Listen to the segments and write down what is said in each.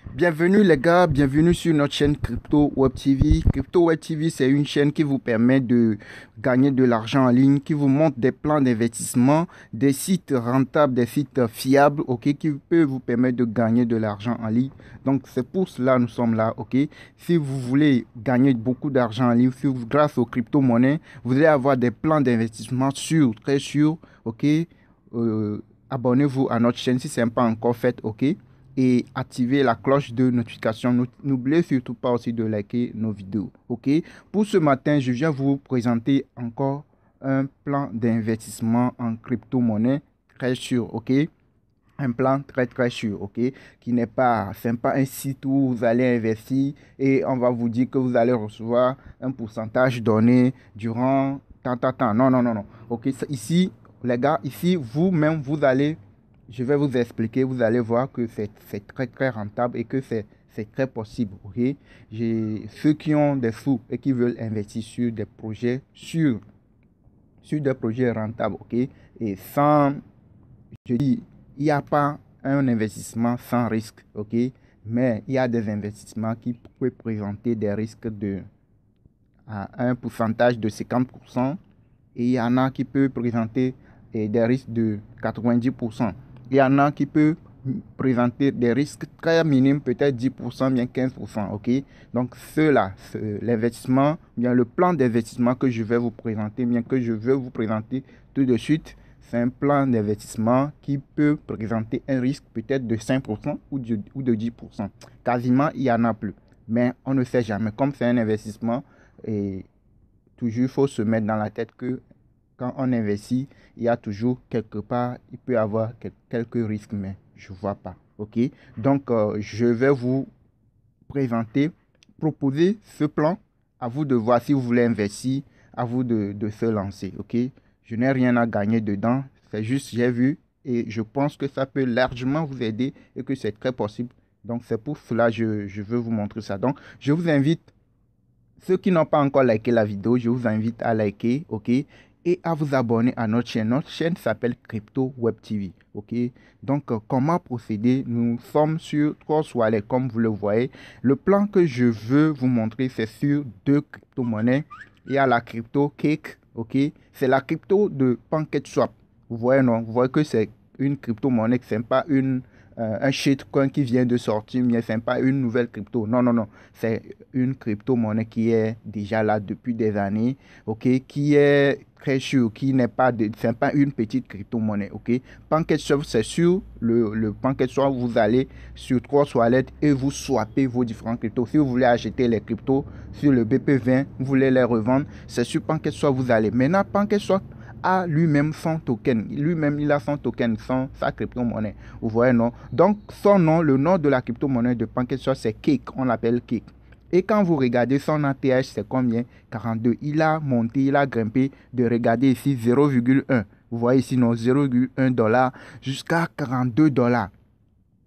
Bienvenue les gars, bienvenue sur notre chaîne Crypto Web TV. Crypto Web TV, c'est une chaîne qui vous permet de gagner de l'argent en ligne, qui vous montre des plans d'investissement, des sites rentables, des sites fiables, ok, qui peuvent vous permettre de gagner de l'argent en ligne. Donc c'est pour cela que nous sommes là, ok. Si vous voulez gagner beaucoup d'argent en ligne, grâce aux crypto-monnaies, vous allez avoir des plans d'investissement sûrs, très sûrs, ok. Abonnez-vous à notre chaîne si ce n'est pas encore fait, ok, et activez la cloche de notification. N'oubliez surtout pas aussi de liker nos vidéos. Ok. Pour ce matin, je viens vous présenter encore un plan d'investissement en crypto-monnaie très sûr. Ok. Un plan très sûr. Ok. Qui n'est pas, c'est pas un site où vous allez investir et on va vous dire que vous allez recevoir un pourcentage donné durant tant. Non. Ok. Ici, les gars, ici, vous-même, vous allez, je vais vous expliquer, vous allez voir que c'est très rentable et que c'est très possible, ok? Ceux qui ont des sous et qui veulent investir sur des projets sur des projets rentables, ok? Et sans, je dis, il n'y a pas un investissement sans risque, ok? Mais il y a des investissements qui peuvent présenter des risques à un pourcentage de 50%, et il y en a qui peuvent présenter des risques de 90%. Il y en a qui peuvent présenter des risques très minimes, peut-être 10%, bien 15%, ok? Donc, ceux-là, l'investissement, bien le plan d'investissement que je vais vous présenter, bien que je veux vous présenter tout de suite, c'est un plan d'investissement qui peut présenter un risque peut-être de 5% ou de 10%. Quasiment, il y en a plus. Mais on ne sait jamais. Comme c'est un investissement, et toujours, il faut se mettre dans la tête que quand on investit, il y a toujours quelque part, il peut y avoir quelques risques, mais je ne vois pas. OK? Donc, je vais vous présenter, proposer ce plan. À vous de voir si vous voulez investir, à vous de se lancer. OK? Je n'ai rien à gagner dedans. C'est juste, j'ai vu et je pense que ça peut largement vous aider et que c'est très possible. Donc, c'est pour cela que je veux vous montrer ça. Donc, je vous invite, ceux qui n'ont pas encore liké la vidéo, je vous invite à liker, ok, et à vous abonner à notre chaîne. Notre chaîne s'appelle Crypto Web TV, ok. Donc, comment procéder? Nous sommes sur trois wallets, comme vous le voyez. Le plan que je veux vous montrer, c'est sur deux crypto-monnaies. Il y a la crypto Cake, ok. C'est la crypto de PancakeSwap. Vous voyez, non? Vous voyez que c'est une crypto-monnaie, ce n'est pas un shitcoin qui vient de sortir, mais ce n'est pas une nouvelle crypto. Non. C'est une crypto-monnaie qui est déjà là depuis des années, ok, qui est très sûre, qui n'est pas c'est pas une petite crypto-monnaie, ok. PancakeSwap, c'est sûr, le PancakeSwap, vous allez sur trois wallets et vous swappez vos différents cryptos. Si vous voulez acheter les cryptos sur le BP20, vous voulez les revendre, c'est sur PancakeSwap vous allez. Maintenant, PancakeSwap a lui-même son token. Lui-même, il a son token, sa crypto-monnaie. Vous voyez, non? Donc, son nom, le nom de la crypto-monnaie de PancakeSwap, c'est Cake. On l'appelle Cake. Et quand vous regardez son ATH, c'est combien? 42. Il a monté, il a grimpé de regarder ici 0,1. Vous voyez ici, non, 0,1 dollar jusqu'à 42 dollars.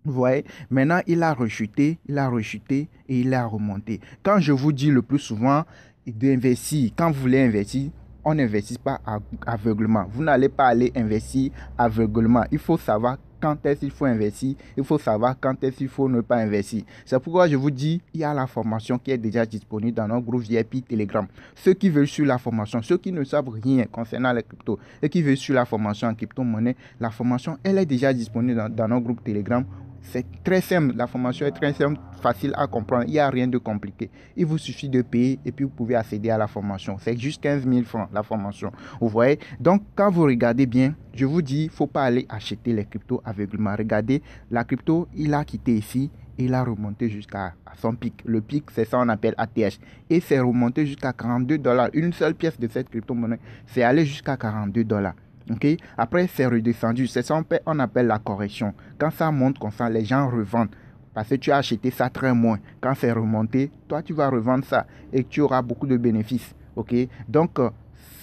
Vous voyez, maintenant, il a rechuté et il a remonté. Quand je vous dis le plus souvent d'investir, quand vous voulez investir, on n'investit pas aveuglement. Vous n'allez pas aller investir aveuglement. Il faut savoir quand est-ce qu'il faut investir. Il faut savoir quand est-ce qu'il faut ne pas investir. C'est pourquoi je vous dis, il y a la formation qui est déjà disponible dans notre groupe VIP Telegram. Ceux qui veulent suivre la formation, ceux qui ne savent rien concernant les cryptos et qui veulent suivre la formation en crypto-monnaie, la formation, elle est déjà disponible dans notre groupe Telegram. C'est très simple, la formation est très simple, facile à comprendre, il n'y a rien de compliqué. Il vous suffit de payer et puis vous pouvez accéder à la formation. C'est juste 15 000 francs la formation. Vous voyez? Donc, quand vous regardez bien, je vous dis, il ne faut pas aller acheter les cryptos aveuglement. Regardez, la crypto, il a quitté ici, il a remonté jusqu'à son pic. Le pic, c'est ça qu'on appelle ATH. Et c'est remonté jusqu'à 42 dollars. Une seule pièce de cette crypto-monnaie, c'est allé jusqu'à 42 dollars. Okay? Après, c'est redescendu. C'est ça qu'on appelle la correction. Quand ça monte comme ça, les gens revendent. Parce que tu as acheté ça très moins. Quand c'est remonté, toi, tu vas revendre ça et tu auras beaucoup de bénéfices. Okay? Donc,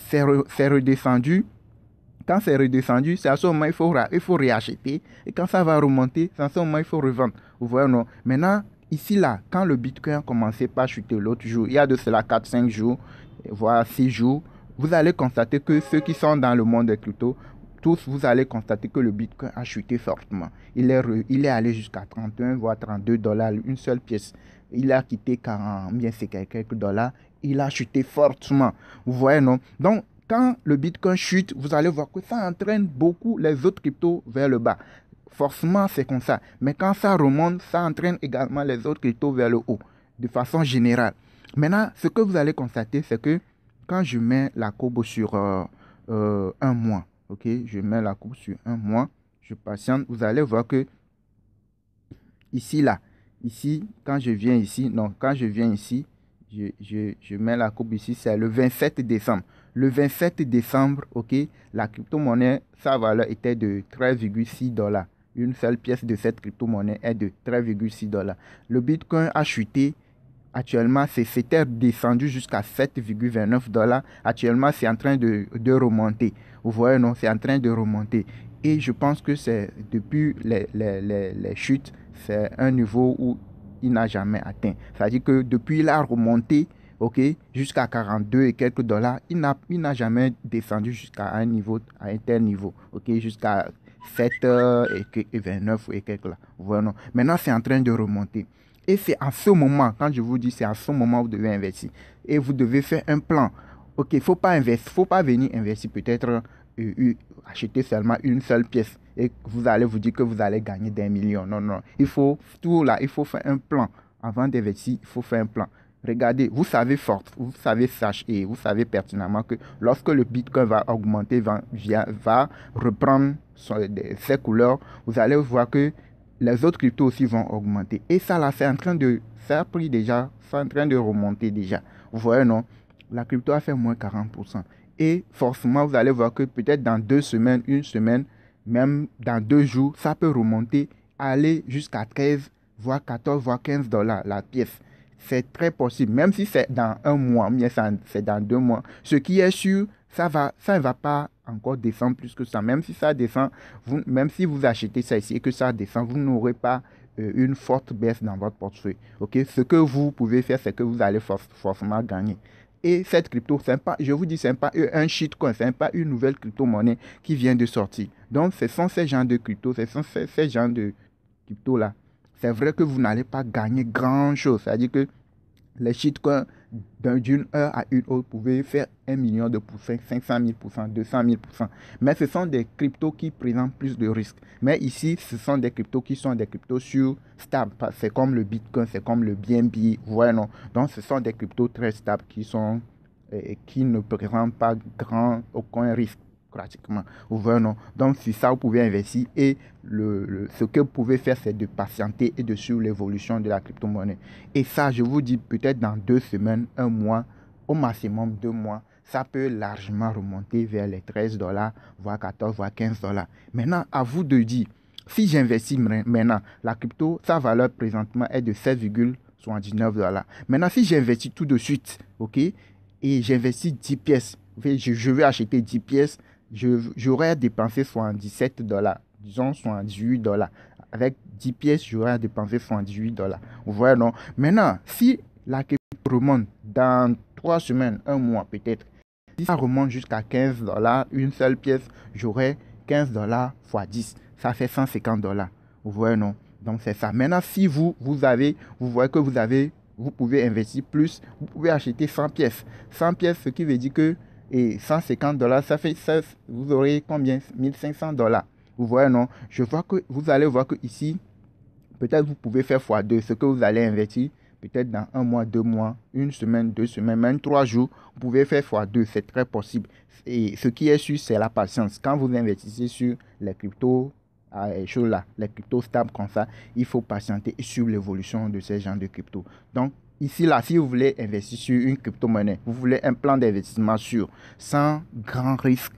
c'est redescendu. Quand c'est redescendu, c'est à ce moment il faut réacheter. Et quand ça va remonter, c'est à ce moment il faut revendre. Vous voyez, non? Maintenant, ici, là, quand le Bitcoin a commencé par chuter l'autre jour, il y a de cela 4-5 jours, voire 6 jours, vous allez constater que ceux qui sont dans le monde des cryptos, tous, vous allez constater que le Bitcoin a chuté fortement. Il est allé jusqu'à 31 voire 32 dollars une seule pièce. Il a quitté 40, bien c'est quelques dollars. Il a chuté fortement. Vous voyez, non? Donc, quand le Bitcoin chute, vous allez voir que ça entraîne beaucoup les autres cryptos vers le bas. Forcément, c'est comme ça. Mais quand ça remonte, ça entraîne également les autres cryptos vers le haut, de façon générale. Maintenant, ce que vous allez constater, c'est que quand je mets la courbe sur un mois, ok, je mets la courbe sur un mois, je patiente, vous allez voir que ici, là, ici, quand je viens ici, je mets la courbe ici, c'est le 27 décembre. Le 27 décembre, ok, la crypto-monnaie, sa valeur était de 13,6 dollars. Une seule pièce de cette crypto-monnaie est de 13,6 dollars. Le Bitcoin a chuté. Actuellement, c'était descendu jusqu'à 7,29 dollars. Actuellement, c'est en train de remonter. Vous voyez, non, c'est en train de remonter. Et je pense que c'est depuis les chutes, c'est un niveau où il n'a jamais atteint. C'est-à-dire que depuis la remontée, ok, jusqu'à 42 et quelques dollars, il n'a jamais descendu jusqu'à un niveau, à un tel niveau, ok, jusqu'à 7 et 29 et quelques là. Vous voyez, non. Maintenant, c'est en train de remonter. Et c'est à ce moment, quand je vous dis, c'est à ce moment où vous devez investir. Et vous devez faire un plan. Ok, il ne faut pas investir, faut pas venir investir peut-être acheter seulement une seule pièce et vous allez vous dire que vous allez gagner des millions. Non, non. Il faut tout là, il faut faire un plan. Avant d'investir, il faut faire un plan. Regardez, vous savez fort, vous savez et vous savez pertinemment que lorsque le Bitcoin va augmenter, va reprendre ses couleurs, vous allez voir que les autres cryptos aussi vont augmenter. Et ça là, c'est en train de, ça a pris déjà, c'est en train de remonter déjà. Vous voyez, non? La crypto a fait moins 40%. Et forcément, vous allez voir que peut-être dans 2 semaines, une semaine, même dans 2 jours, ça peut remonter, aller jusqu'à 13, voire 14, voire 15 dollars la pièce. C'est très possible, même si c'est dans un mois, mais c'est dans 2 mois. Ce qui est sûr, ça ne va pas encore descendre plus que ça. Même si ça descend, même si vous achetez ça ici et que ça descend, vous n'aurez pas une forte baisse dans votre portefeuille. Okay? Ce que vous pouvez faire, c'est que vous allez forcément gagner. Et cette crypto, je vous dis, ce n'est pas un shitcoin, ce n'est pas une nouvelle crypto-monnaie qui vient de sortir. Donc, ce sont ces genres de cryptos, ce sont ces genres de cryptos-là. C'est vrai que vous n'allez pas gagner grand-chose. C'est-à-dire que les shitcoins, d'une heure à une autre, pouvaient faire 1 million de pourcents, 500 000%, 200 000%. Mais ce sont des cryptos qui présentent plus de risques. Mais ici, ce sont des cryptos qui sont des cryptos sûrs, stables. C'est comme le Bitcoin, c'est comme le BNB. Voilà, non. Donc, ce sont des cryptos très stables qui ne présentent pas aucun risque pratiquement. Vous voyez, non? Donc, c'est ça, vous pouvez investir et ce que vous pouvez faire, c'est de patienter et de suivre l'évolution de la crypto-monnaie. Et ça, je vous dis, peut-être dans 2 semaines, 1 mois, au maximum 2 mois, ça peut largement remonter vers les 13 dollars, voire 14, voire 15 dollars. Maintenant, à vous de dire, si j'investis maintenant, la crypto, sa valeur présentement est de 7,79 dollars. Maintenant, si j'investis tout de suite, ok, et j'investis 10 pièces, je vais acheter 10 pièces, j'aurais dépensé 77 dollars, disons 78 dollars. Avec 10 pièces, j'aurais dépensé 78 dollars. Vous voyez, non? Maintenant, si la crypto remonte dans 3 semaines, 1 mois peut-être, si ça remonte jusqu'à 15 dollars, une seule pièce, j'aurais 15 dollars x 10. Ça fait 150 dollars. Vous voyez, non? Donc, c'est ça. Maintenant, si vous voyez que vous pouvez investir plus, vous pouvez acheter 100 pièces. 100 pièces, ce qui veut dire que 150 dollars, ça fait vous aurez combien? 1500 dollars. Vous voyez, non? Vous allez voir que ici, peut-être vous pouvez faire x2 ce que vous allez investir. Peut-être dans 1 mois, 2 mois, 1 semaine, 2 semaines, même 3 jours, vous pouvez faire x2. C'est très possible. Et ce qui est sûr, c'est la patience. Quand vous investissez sur les cryptos, choses-là, les cryptos stables comme ça, il faut patienter et suivre l'évolution de ces genres de cryptos. Donc, ici, là, si vous voulez investir sur une crypto-monnaie, vous voulez un plan d'investissement sûr, sans grand risque,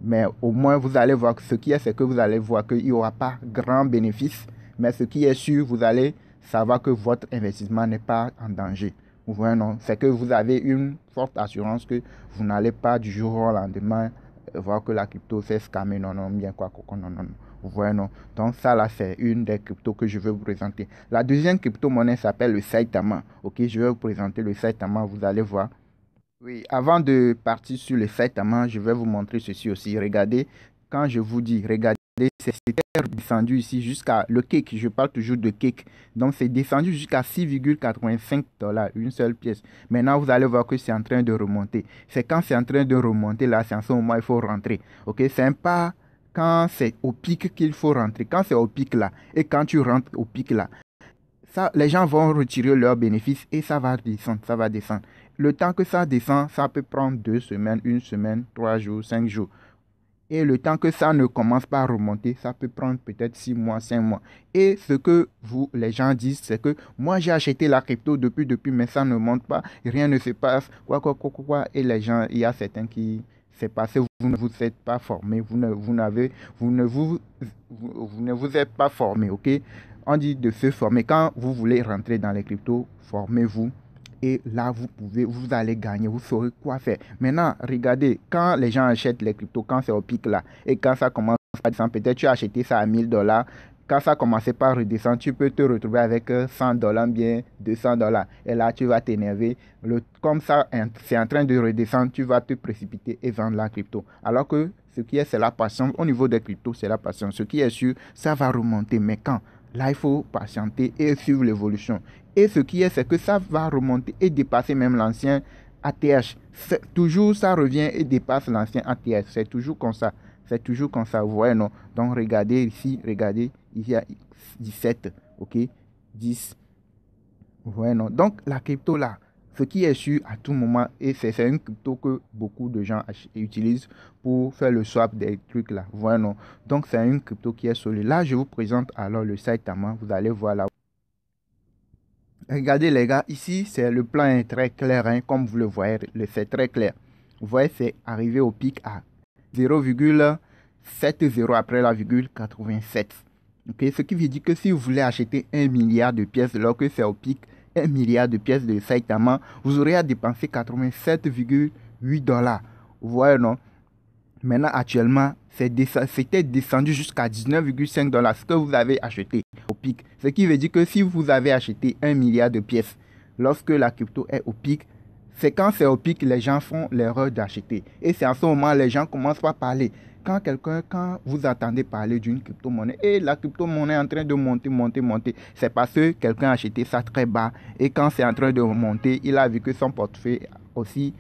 mais au moins, vous allez voir que ce qui est, c'est que vous allez voir qu'il n'y aura pas grand bénéfice, mais ce qui est sûr, vous allez savoir que votre investissement n'est pas en danger. Vous voyez, non? C'est que vous avez une forte assurance que vous n'allez pas du jour au lendemain voir que la crypto s'est scammée, non, non, bien quoi, non, non, non. Vous voyez, non? Donc, ça, là, c'est une des cryptos que je vais vous présenter. La deuxième crypto-monnaie s'appelle le Saitama. Ok, je vais vous présenter le Saitama, vous allez voir. Oui, avant de partir sur le Saitama, je vais vous montrer ceci aussi. Regardez, quand je vous dis, regardez, c'était descendu ici jusqu'à le cake, je parle toujours de cake. Donc, c'est descendu jusqu'à 6,85 $, une seule pièce. Maintenant, vous allez voir que c'est en train de remonter. C'est quand c'est en train de remonter, là, c'est en ce moment il faut rentrer. OK? C'est pas quand c'est au pic qu'il faut rentrer. Quand c'est au pic là, et quand tu rentres au pic là, ça, les gens vont retirer leurs bénéfices et ça va descendre, ça va descendre. Le temps que ça descend, ça peut prendre 2 semaines, une semaine, 3 jours, 5 jours. Et le temps que ça ne commence pas à remonter, ça peut prendre peut-être 6 mois, 5 mois. Et ce que les gens disent, c'est que moi, j'ai acheté la crypto depuis, mais ça ne monte pas, rien ne se passe, quoi. Et les gens, il y a certains qui, c'est parce que vous ne vous êtes pas formé, vous ne vous êtes pas formé, ok? On dit de se former. Quand vous voulez rentrer dans les cryptos, formez-vous. Et là, vous allez gagner, vous saurez quoi faire. Maintenant, regardez, quand les gens achètent les cryptos, quand c'est au pic là, et quand ça commence à descendre, peut-être tu as acheté ça à 1 000 $, quand ça commence par redescendre, tu peux te retrouver avec 100 $, bien 200 $. Et là, tu vas t'énerver. Comme ça, c'est en train de redescendre, tu vas te précipiter et vendre la crypto. Alors que ce qui est, c'est la patience. Au niveau des cryptos, c'est la patience. Ce qui est sûr, ça va remonter. Mais quand? Là, il faut patienter et suivre l'évolution. Et ce qui est, c'est que ça va remonter et dépasser même l'ancien ATH. Toujours, ça revient et dépasse l'ancien ATH. C'est toujours comme ça. C'est toujours comme ça. Vous voyez, non? Donc, regardez ici, regardez. Il y a 17, ok? 10. Vous voyez, non? Donc, la crypto, là, ce qui est sûr à tout moment, et c'est une crypto que beaucoup de gens utilisent pour faire le swap des trucs là. Vous voyez, non? Donc, c'est une crypto qui est solide. Là, je vous présente alors le Saitama. Vous allez voir là. Regardez les gars, ici, c'est le plan est très clair, hein, comme vous le voyez, c'est très clair. Vous voyez, c'est arrivé au pic à 0,70 après la virgule 87. Okay? Ce qui veut dire que si vous voulez acheter 1 milliard de pièces, alors que c'est au pic 1 milliard de pièces de Saitama, vous aurez à dépenser 87,8 $. Vous voyez, non? Maintenant, actuellement, c'était descendu jusqu'à 19,5 $, ce que vous avez acheté au pic. Ce qui veut dire que si vous avez acheté 1 milliard de pièces, lorsque la crypto est au pic, c'est quand c'est au pic que les gens font l'erreur d'acheter. Et c'est en ce moment les gens commencent par parler. Quand vous entendez parler d'une crypto-monnaie, et la crypto-monnaie est en train de monter, c'est parce que quelqu'un a acheté ça très bas. Et quand c'est en train de remonter, il a vu que son portefeuille aussi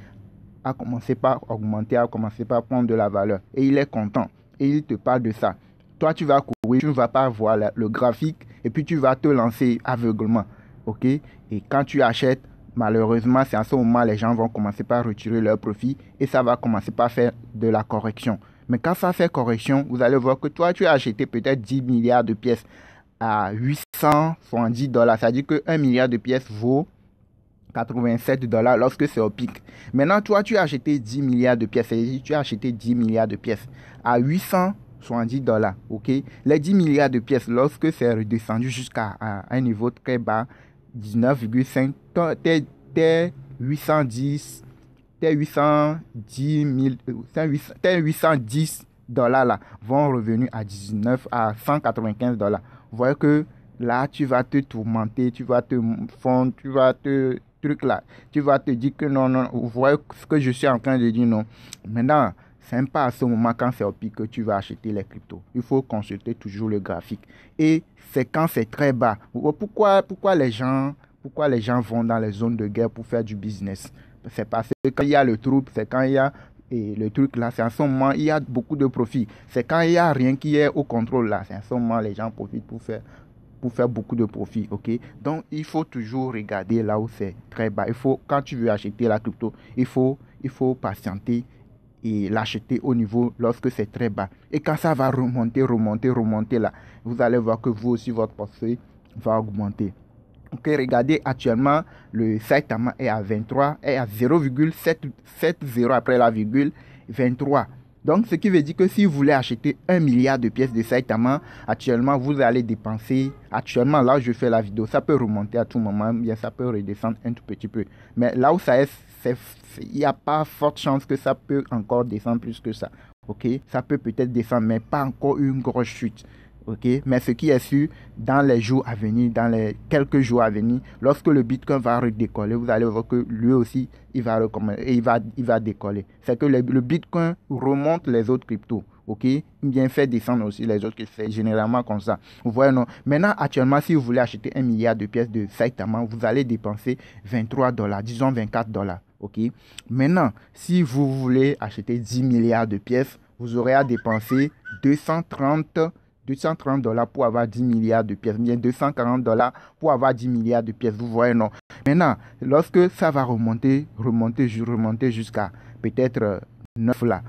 a commencé par augmenter, a commencé par prendre de la valeur. Et il est content. Et il te parle de ça. Toi, tu vas courir, tu ne vas pas voir le graphique et puis tu vas te lancer aveuglement. OK? Et quand tu achètes, malheureusement, c'est à ce moment les gens vont commencer par retirer leur profit et ça va commencer par faire de la correction. Mais quand ça fait correction, vous allez voir que toi, tu as acheté peut-être 10 milliards de pièces à 870 $. C'est-à-dire que 1 milliard de pièces vaut 87 $ lorsque c'est au pic. Maintenant, toi, tu as acheté 10 milliards de pièces. C'est-à-dire tu as acheté 10 milliards de pièces à 870 $. OK? Les 10 milliards de pièces, lorsque c'est redescendu jusqu'à un niveau très bas, 19,5, tes 810, tes 810 $, là, vont revenir à 195 $. Vous voyez que là, tu vas te tourmenter, tu vas te fondre, tu vas te là. Tu vas te dire que non, vous voyez ce que je suis en train de dire, non. Maintenant, c'est pas à ce moment quand c'est au pic que tu vas acheter les cryptos. Il faut consulter toujours le graphique. Et c'est quand c'est très bas. Pourquoi les gens vont dans les zones de guerre pour faire du business? C'est parce que quand il y a le trouble, c'est quand il y a et le truc là, c'est à ce moment il y a beaucoup de profit. C'est quand il n'y a rien qui est au contrôle là, c'est à ce moment les gens profitent pour faire beaucoup de profit, ok? Donc, il faut toujours regarder là où c'est très bas. Quand tu veux acheter la crypto, il faut patienter et l'acheter au niveau lorsque c'est très bas. Et quand ça va remonter là, vous allez voir que vous aussi, votre portefeuille va augmenter. Ok, regardez, actuellement, le Saitama est à 23, est à 0,70 après la virgule 23. Donc, ce qui veut dire que si vous voulez acheter 1 milliard de pièces de Saitama, actuellement, vous allez dépenser, actuellement, là où je fais la vidéo, ça peut remonter à tout moment, bien ça peut redescendre un tout petit peu. Mais là où ça est, il n'y a pas forte chance que ça peut encore descendre plus que ça. Ok, ça peut peut-être descendre, mais pas encore une grosse chute. Ok, mais ce qui est sûr, dans les jours à venir, dans les quelques jours à venir, lorsque le Bitcoin va redécoller, vous allez voir que lui aussi, il va décoller. C'est que le Bitcoin remonte les autres cryptos. ok, bien faire descendre aussi les autres, que c'est généralement comme ça. Vous voyez, non? Maintenant, actuellement, si vous voulez acheter 1 milliard de pièces de Saitama, vous allez dépenser $23, disons $24, ok? Maintenant, si vous voulez acheter 10 milliards de pièces, vous aurez à dépenser 230 $ pour avoir 10 milliards de pièces, bien $240 pour avoir 10 milliards de pièces, vous voyez, non? Maintenant, lorsque ça va remonter jusqu'à peut-être 9 là,